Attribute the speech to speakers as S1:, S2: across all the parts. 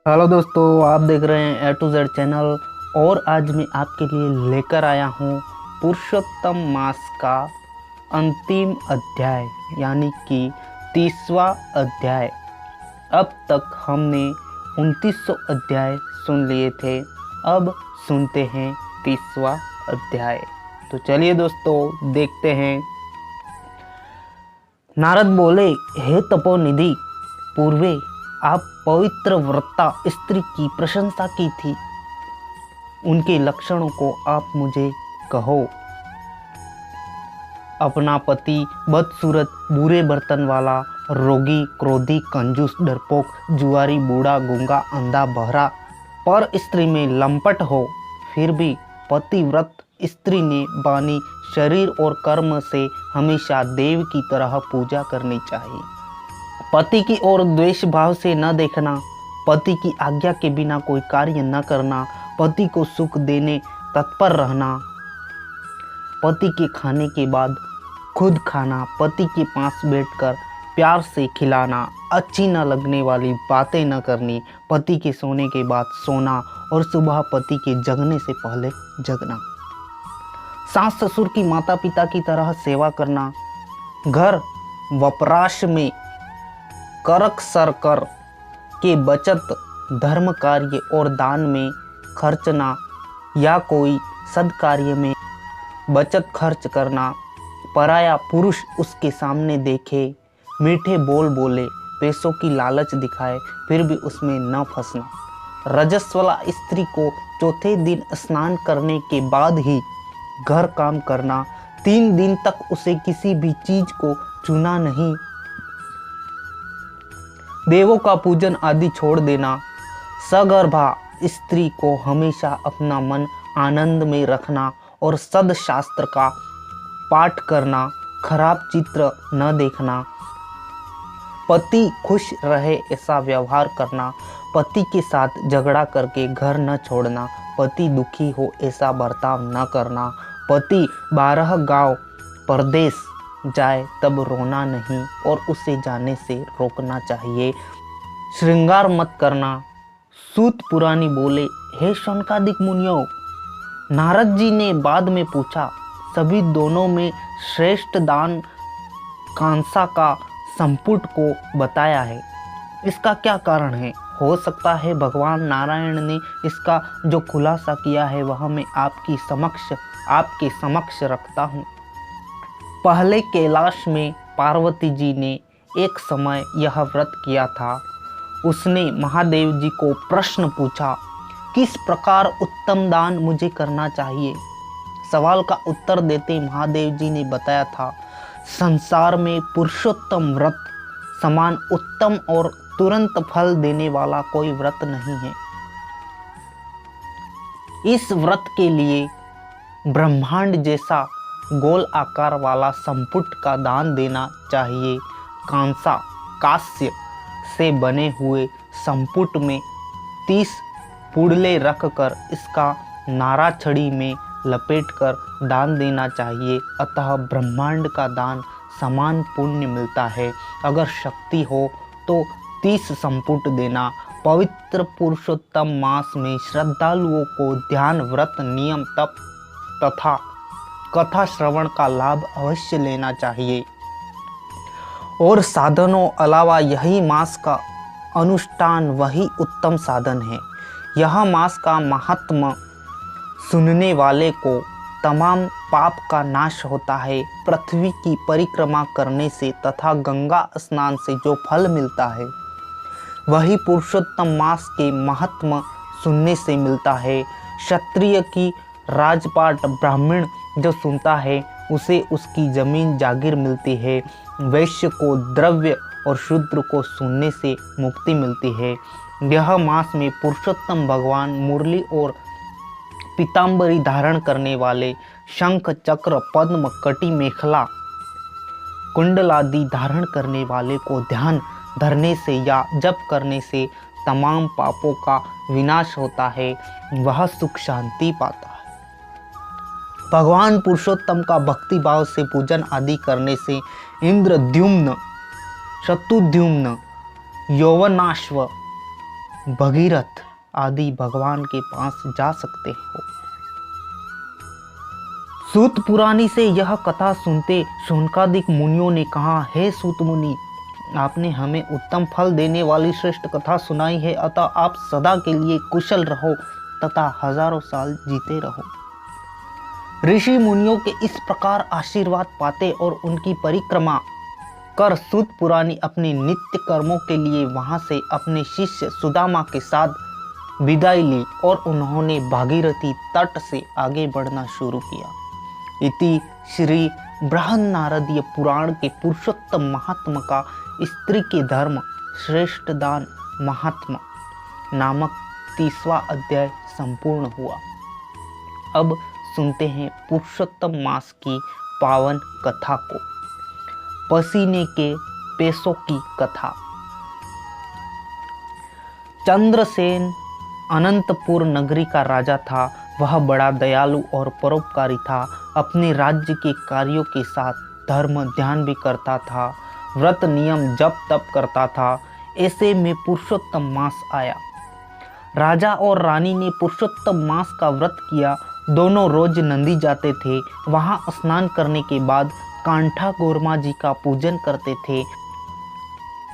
S1: Hello दोस्तों, आप देख रहे हैं ए टू जेड चैनल। और आज मैं आपके लिए लेकर आया हूँ पुरुषोत्तम मास का अंतिम अध्याय, यानी कि 30वां अध्याय। अब तक हमने 2900 अध्याय सुन लिए थे। अब सुनते हैं 30वां अध्याय। तो चलिए दोस्तों, देखते हैं। नारद बोले, हे तपोनिधि, पूर्वे आप पवित्र व्रता स्त्री की प्रशंसा की थी। उनके लक्षणों को आप मुझे कहो। अपना पति बदसूरत, बुरे बर्तन वाला, रोगी, क्रोधी, कंजूस, डरपोक, जुआरी, बूढ़ा, गूंगा, अंधा, बहरा, पर स्त्री में लंपट हो, फिर भी पतिव्रत स्त्री ने बानी शरीर और कर्म से हमेशा देव की तरह पूजा करनी चाहिए। पति की ओर द्वेष भाव से न देखना, पति की आज्ञा के बिना कोई कार्य न करना, पति को सुख देने तत्पर रहना, पति के खाने के बाद खुद खाना, पति के पास बैठकर प्यार से खिलाना, अच्छी न लगने वाली बातें न करनी, पति के सोने के बाद सोना और सुबह पति के जगने से पहले जगना, सास ससुर की माता पिता की तरह सेवा करना, घर वपराश में करक सर कर के बचत धर्म कार्य और दान में खर्चना, या कोई सद्कार्य में बचत खर्च करना, पराया पुरुष उसके सामने देखे, मीठे बोल बोले, पैसों की लालच दिखाए, फिर भी उसमें न फंसना, रजस्वला स्त्री को चौथे दिन स्नान करने के बाद ही घर काम करना, 3 दिन तक उसे किसी भी चीज को छूना नहीं, देवों का पूजन आदि छोड़ देना, सगर्भा स्त्री को हमेशा अपना मन आनंद में रखना और सदशास्त्र का पाठ करना, खराब चित्र न देखना, पति खुश रहे ऐसा व्यवहार करना, पति के साथ झगड़ा करके घर न छोड़ना, पति दुखी हो ऐसा बर्ताव न करना, पति 12 गांव परदेश जाए तब रोना नहीं और उसे जाने से रोकना चाहिए, श्रृंगार मत करना। सूत पुरानी बोले, हे शौनकादिक मुनियों, नारद जी ने बाद में पूछा, सभी दोनों में श्रेष्ठ दान कांसा का संपुट को बताया है, इसका क्या कारण है? हो सकता है भगवान नारायण ने इसका जो खुलासा किया है वह मैं आपके समक्ष रखता हूँ। पहले कैलाश में पार्वती जी ने एक समय यह व्रत किया था। उसने महादेव जी को प्रश्न पूछा, किस प्रकार उत्तम दान मुझे करना चाहिए? सवाल का उत्तर देते महादेव जी ने बताया था, संसार में पुरुषोत्तम व्रत समान उत्तम और तुरंत फल देने वाला कोई व्रत नहीं है। इस व्रत के लिए ब्रह्मांड जैसा गोल आकार वाला संपुट का दान देना चाहिए। कांस्य से बने हुए संपुट में 30 पुड़ले रखकर इसका नारा छड़ी में लपेटकर दान देना चाहिए। अतः ब्रह्मांड का दान समान पुण्य मिलता है। अगर शक्ति हो तो 30 संपुट देना। पवित्र पुरुषोत्तम मास में श्रद्धालुओं को ध्यान, व्रत, नियम, तप तथा कथा श्रवण का लाभ अवश्य लेना चाहिए। और साधनों अलावा यही मास का अनुष्ठान वही उत्तम साधन है। यह मास का महात्मा सुनने वाले को तमाम पाप का नाश होता है। पृथ्वी की परिक्रमा करने से तथा गंगा स्नान से जो फल मिलता है वही पुरुषोत्तम मास के महात्मा सुनने से मिलता है। क्षत्रिय की राजपाट ब्राह्मण जो सुनता है उसे उसकी जमीन जागीर मिलती है। वैश्य को द्रव्य और शूद्र को सुनने से मुक्ति मिलती है। यह मास में पुरुषोत्तम भगवान मुरली और पीताम्बरी धारण करने वाले, शंख, चक्र, पद्म, कटी, मेखला, कुंडलादि धारण करने वाले को ध्यान धरने से या जप करने से तमाम पापों का विनाश होता है। वह सुख शांति पाता है। भगवान पुरुषोत्तम का भक्ति भाव से पूजन आदि करने से इंद्रद्युम्न, शत्रुद्युम्न, यौवनाश्व, भगीरथ आदि भगवान के पास जा सकते हो। सूत पुरानी से यह कथा सुनते शौनकादिक मुनियों ने कहा, हे सूत मुनि, आपने हमें उत्तम फल देने वाली श्रेष्ठ कथा सुनाई है, अतः आप सदा के लिए कुशल रहो तथा हजारों साल जीते रहो। ऋषि मुनियों के इस प्रकार आशीर्वाद पाते और उनकी परिक्रमा कर सूत पुरानी अपने नित्य कर्मों के लिए वहां से अपने शिष्य सुदामा के साथ विदाई ली और उन्होंने भागीरथी तट से आगे बढ़ना शुरू किया। इति श्री बृहन्नारदीय पुराण के पुरुषोत्तम महात्मा का स्त्री के धर्म श्रेष्ठ दान महात्मा नामक 30वां अध्याय संपूर्ण हुआ। अब सुनते हैं पुरुषोत्तम मास की पावन कथा को। पसीने के पैसों की कथा। चंद्रसेन अनंतपुर नगरी का राजा था। वह बड़ा दयालु और परोपकारी था। अपने राज्य के कार्यों के साथ धर्म ध्यान भी करता था। व्रत नियम जप तप करता था। ऐसे में पुरुषोत्तम मास आया। राजा और रानी ने पुरुषोत्तम मास का व्रत किया। दोनों रोज नंदी जाते थे। वहां स्नान करने के बाद कांठा गोरमा जी का पूजन करते थे।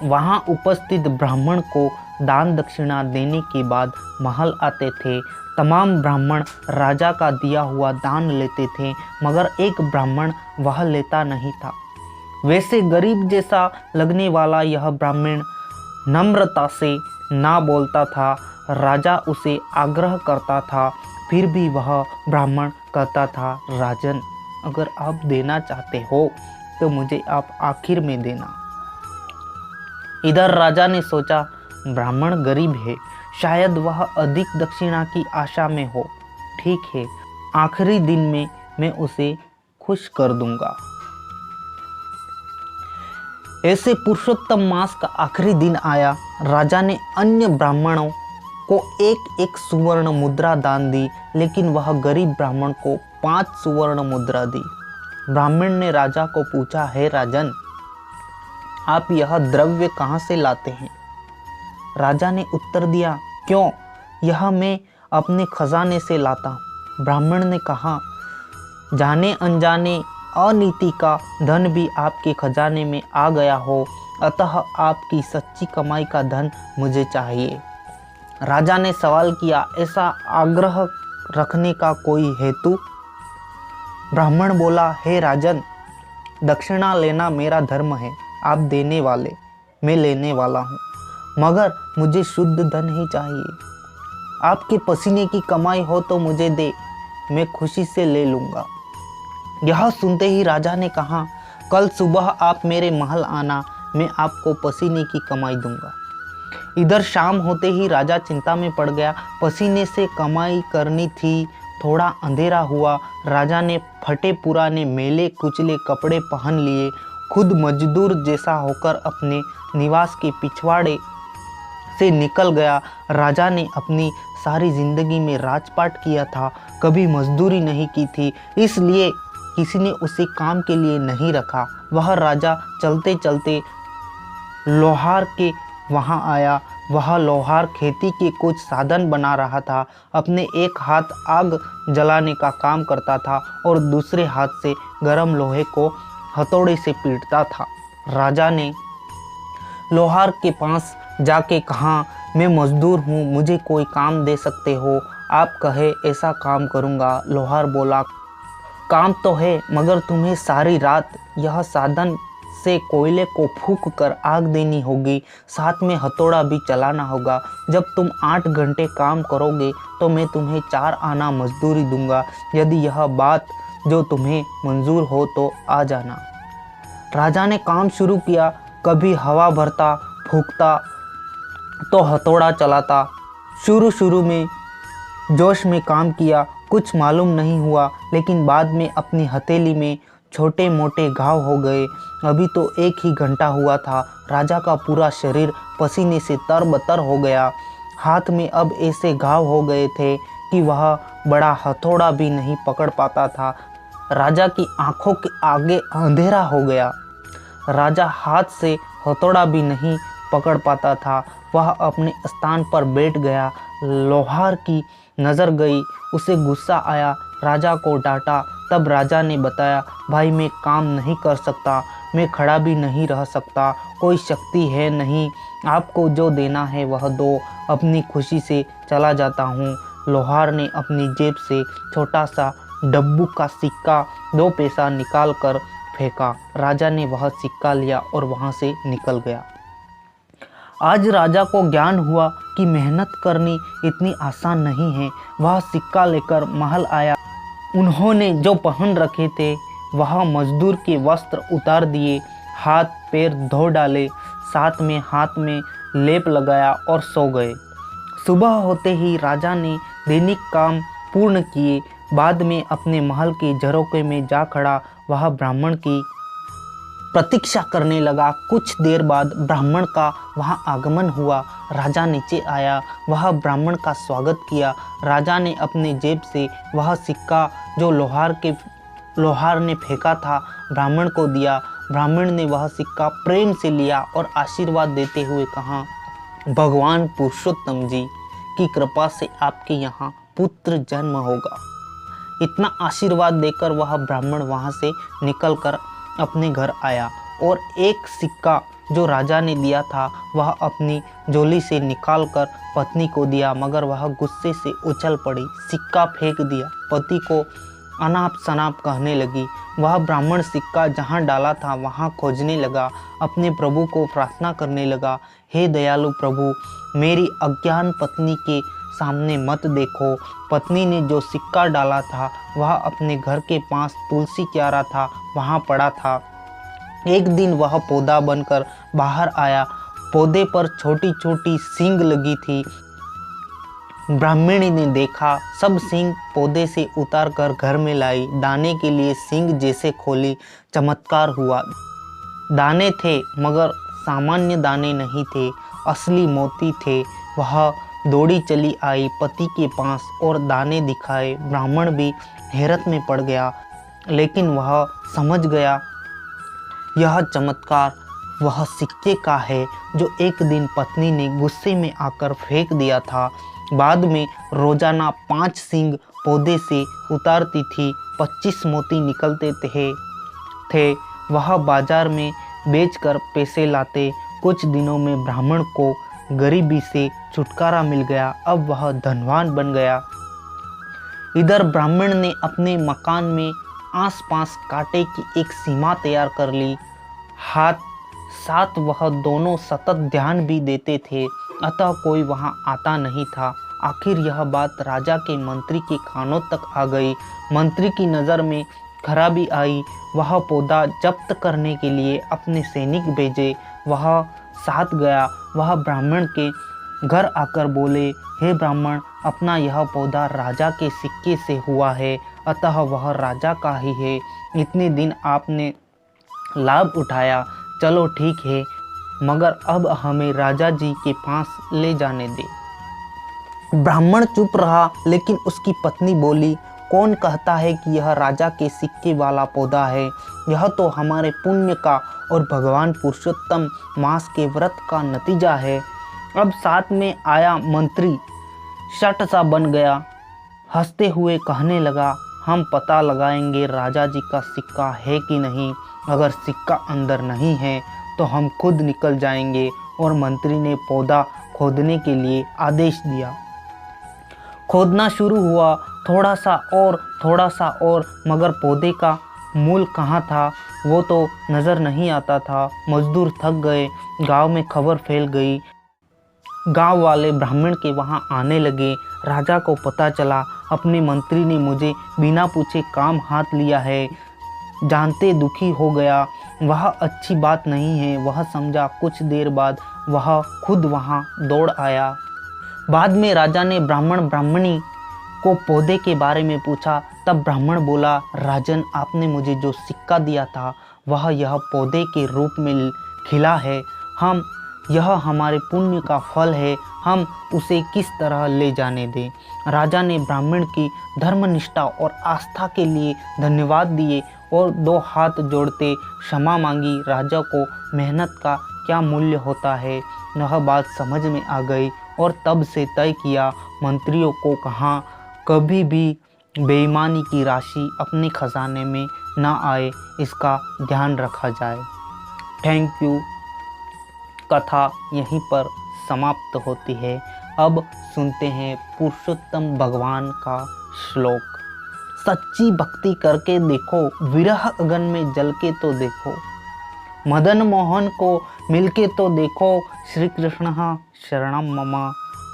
S1: वहां उपस्थित ब्राह्मण को दान दक्षिणा देने के बाद महल आते थे। तमाम ब्राह्मण राजा का दिया हुआ दान लेते थे, मगर एक ब्राह्मण वह लेता नहीं था। वैसे गरीब जैसा लगने वाला यह ब्राह्मण नम्रता से ना बोलता था। राजा उसे आग्रह करता था, फिर भी वह ब्राह्मण कहता था, राजन, अगर आप देना चाहते हो तो मुझे आप आखिर में देना। इधर राजा ने सोचा, ब्राह्मण गरीब है, शायद वह अधिक दक्षिणा की आशा में हो। ठीक है, आखिरी दिन में मैं उसे खुश कर दूंगा। ऐसे पुरुषोत्तम मास का आखिरी दिन आया। राजा ने अन्य ब्राह्मणों को एक एक सुवर्ण मुद्रा दान दी, लेकिन वह गरीब ब्राह्मण को 5 सुवर्ण मुद्रा दी। ब्राह्मण ने राजा को पूछा, हे राजन, आप यह द्रव्य कहाँ से लाते हैं? राजा ने उत्तर दिया, क्यों, यह मैं अपने खजाने से लाता हूँ। ब्राह्मण ने कहा, जाने अनजाने अनीति का धन भी आपके खजाने में आ गया हो, अतः आपकी सच्ची कमाई का धन मुझे चाहिए। राजा ने सवाल किया, ऐसा आग्रह रखने का कोई हेतु? ब्राह्मण बोला, हे राजन, दक्षिणा लेना मेरा धर्म है। आप देने वाले, मैं लेने वाला हूँ, मगर मुझे शुद्ध धन ही चाहिए। आपके पसीने की कमाई हो तो मुझे दे, मैं खुशी से ले लूँगा। यह सुनते ही राजा ने कहा, कल सुबह आप मेरे महल आना, मैं आपको पसीने की कमाई दूंगा। इधर शाम होते ही राजा चिंता में पड़ गया। पसीने से कमाई करनी थी। थोड़ा अंधेरा हुआ। राजा ने फटे पुराने मेले कुचले कपड़े पहन लिए। खुद मजदूर जैसा होकर अपने निवास के पिछवाड़े से निकल गया। राजा ने अपनी सारी जिंदगी में राजपाट किया था, कभी मजदूरी नहीं की थी, इसलिए किसी ने उसे काम के लिए नहीं रखा। वह राजा चलते चलते लोहार के वहाँ आया। वह लोहार खेती के कुछ साधन बना रहा था। अपने एक हाथ आग जलाने का काम करता था और दूसरे हाथ से गर्म लोहे को हथौड़े से पीटता था। राजा ने लोहार के पास जाके कहा, मैं मजदूर हूँ, मुझे कोई काम दे सकते हो? आप कहे ऐसा काम करूँगा। लोहार बोला, काम तो है, मगर तुम्हें सारी रात यह साधन से कोयले को फूंक कर आग देनी होगी, साथ में हथौड़ा भी चलाना होगा। जब तुम 8 घंटे काम करोगे तो मैं तुम्हें 4 आना मजदूरी दूंगा। यदि यह बात जो तुम्हें मंजूर हो तो आ जाना। राजा ने काम शुरू किया। कभी हवा भरता, फूंकता तो हथौड़ा चलाता। शुरू में जोश में काम किया, कुछ मालूम नहीं हुआ, लेकिन बाद में अपनी हथेली में छोटे मोटे घाव हो गए। अभी तो 1 ही घंटा हुआ था। राजा का पूरा शरीर पसीने से तरबतर हो गया। हाथ में अब ऐसे घाव हो गए थे कि वह बड़ा हथौड़ा भी नहीं पकड़ पाता था। राजा की आंखों के आगे अंधेरा हो गया। राजा हाथ से हथौड़ा भी नहीं पकड़ पाता था। वह अपने स्थान पर बैठ गया। लोहार की नज़र गई, उसे गुस्सा आया, राजा को डांटा। तब राजा ने बताया, भाई मैं काम नहीं कर सकता, मैं खड़ा भी नहीं रह सकता, कोई शक्ति है नहीं, आपको जो देना है वह दो, अपनी खुशी से चला जाता हूँ। लोहार ने अपनी जेब से छोटा सा डब्बू का सिक्का 2 पैसा निकाल कर फेंका। राजा ने वह सिक्का लिया और वहाँ से निकल गया। आज राजा को ज्ञान हुआ कि मेहनत करनी इतनी आसान नहीं है। वह सिक्का लेकर महल आया। उन्होंने जो पहन रखे थे वह मजदूर के वस्त्र उतार दिए, हाथ पैर धो डाले, साथ में हाथ में लेप लगाया और सो गए। सुबह होते ही राजा ने दैनिक काम पूर्ण किए। बाद में अपने महल के झरोखे में जा खड़ा वह ब्राह्मण की प्रतीक्षा करने लगा। कुछ देर बाद ब्राह्मण का वहाँ आगमन हुआ। राजा नीचे आया, वह ब्राह्मण का स्वागत किया। राजा ने अपने जेब से वह सिक्का जो लोहार ने फेंका था ब्राह्मण को दिया। ब्राह्मण ने वह सिक्का प्रेम से लिया और आशीर्वाद देते हुए कहा, भगवान पुरुषोत्तम जी की कृपा से आपके यहाँ पुत्र जन्म होगा। इतना आशीर्वाद देकर वह ब्राह्मण वहाँ से निकलकर अपने घर आया और एक सिक्का जो राजा ने दिया था वह अपनी झोली से निकालकर पत्नी को दिया, मगर वह गुस्से से उछल पड़ी, सिक्का फेंक दिया। पति को अनाप शनाप कहने लगी। वह ब्राह्मण सिक्का जहाँ डाला था वहाँ खोजने लगा, अपने प्रभु को प्रार्थना करने लगा, हे दयालु प्रभु, मेरी अज्ञान पत्नी के सामने मत देखो। पत्नी ने जो सिक्का डाला था वह अपने घर के पास तुलसी क्यारा था वहाँ पड़ा था। एक दिन वह पौधा बनकर बाहर आया। पौधे पर छोटी छोटी सींग लगी थी। ब्राह्मणी ने देखा, सब सींग पौधे से उतार कर घर में लाई। दाने के लिए सींग जैसे खोली, चमत्कार हुआ। दाने थे मगर सामान्य दाने नहीं थे, असली मोती थे। वह दौड़ी चली आई पति के पास और दाने दिखाए। ब्राह्मण भी हैरत में पड़ गया, लेकिन वह समझ गया यह चमत्कार वह सिक्के का है जो एक दिन पत्नी ने गुस्से में आकर फेंक दिया था। बाद में रोजाना 5 सींग पौधे से उतारती थी, 25 मोती निकलते थे। वह बाजार में बेचकर पैसे लाते। कुछ दिनों में ब्राह्मण को गरीबी से छुटकारा मिल गया। अब वह धनवान बन गया। इधर ब्राह्मण ने अपने मकान में आसपास कांटे की एक सीमा तैयार कर ली। साथ वह दोनों सतत ध्यान भी देते थे, अतः कोई वहां आता नहीं था। आखिर यह बात राजा के मंत्री के कानों तक आ गई। मंत्री की नज़र में खराबी आई। वह पौधा जब्त करने के लिए अपने सैनिक भेजे। वह साथ गया। वह ब्राह्मण के घर आकर बोले, हे ब्राह्मण, अपना यह पौधा राजा के सिक्के से हुआ है, अतः वह राजा का ही है। इतने दिन आपने लाभ उठाया, चलो ठीक है, मगर अब हमें राजा जी के पास ले जाने दे। ब्राह्मण चुप रहा, लेकिन उसकी पत्नी बोली, कौन कहता है कि यह राजा के सिक्के वाला पौधा है? यह तो हमारे पुण्य का और भगवान पुरुषोत्तम मास के व्रत का नतीजा है। अब साथ में आया मंत्री शट सा बन गया, हंसते हुए कहने लगा, हम पता लगाएंगे राजा जी का सिक्का है कि नहीं। अगर सिक्का अंदर नहीं है तो हम खुद निकल जाएंगे। और मंत्री ने पौधा खोदने के लिए आदेश दिया। खोदना शुरू हुआ, थोड़ा सा और, मगर पौधे का मूल कहाँ था वो तो नज़र नहीं आता था। मजदूर थक गए। गांव में खबर फैल गई। गांव वाले ब्राह्मण के वहां आने लगे। राजा को पता चला, अपने मंत्री ने मुझे बिना पूछे काम हाथ लिया है। जानते दुखी हो गया। वह अच्छी बात नहीं है, वह समझा। कुछ देर बाद वह खुद वहां दौड़ आया। बाद में राजा ने ब्राह्मण ब्राह्मणी को पौधे के बारे में पूछा। तब ब्राह्मण बोला, राजन, आपने मुझे जो सिक्का दिया था वह यह पौधे के रूप में खिला है। यह हमारे पुण्य का फल है, हम उसे किस तरह ले जाने दें। राजा ने ब्राह्मण की धर्मनिष्ठा और आस्था के लिए धन्यवाद दिए और 2 हाथ जोड़ते क्षमा मांगी। राजा को मेहनत का क्या मूल्य होता है, यह बात समझ में आ गई और तब से तय किया मंत्रियों को कहाँ कभी भी बेईमानी की राशि अपने खजाने में ना आए, इसका ध्यान रखा जाए। Thank you. कथा यहीं पर समाप्त होती है। अब सुनते हैं पुरुषोत्तम भगवान का श्लोक। सच्ची भक्ति करके देखो, विरह अगन में जल के तो देखो, मदन मोहन को मिलके तो देखो, श्री कृष्ण शरणम मम।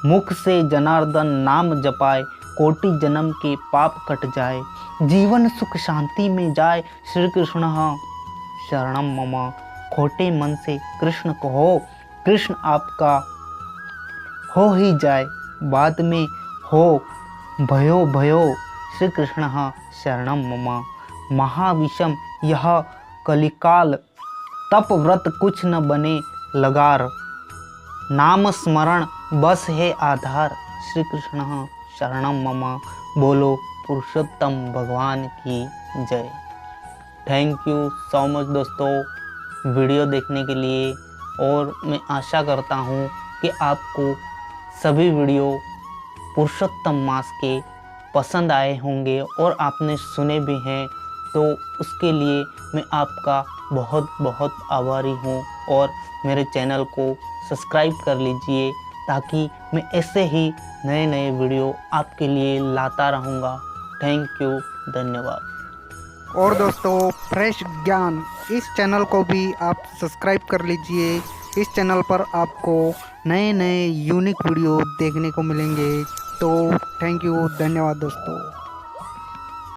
S1: मुख से जनार्दन नाम जपाए, कोटि जन्म के पाप कट जाए, जीवन सुख शांति में जाए, श्री कृष्ण शरणम मम। खोटे मन से कृष्ण कहो, कृष्ण आपका हो ही जाए, बाद में हो भयो भयो, श्री कृष्ण शरणम मम। महाविषम यह कलिकाल, तप व्रत कुछ न बने लगार, नाम स्मरण बस है आधार, श्री कृष्ण शरणम मम। बोलो पुरुषोत्तम भगवान की जय। थैंक यू सो मच दोस्तों वीडियो देखने के लिए, और मैं आशा करता हूँ कि आपको सभी वीडियो पुरुषोत्तम मास के पसंद आए होंगे और आपने सुने भी हैं, तो उसके लिए मैं आपका बहुत बहुत आभारी हूँ। और मेरे चैनल को सब्सक्राइब कर लीजिए ताकि मैं ऐसे ही नए नए वीडियो आपके लिए लाता रहूँगा। थैंक यू, धन्यवाद।
S2: और दोस्तों फ्रेश ज्ञान इस चैनल को भी आप सब्सक्राइब कर लीजिए। इस चैनल पर आपको नए नए यूनिक वीडियो देखने को मिलेंगे। तो थैंक यू, धन्यवाद दोस्तों।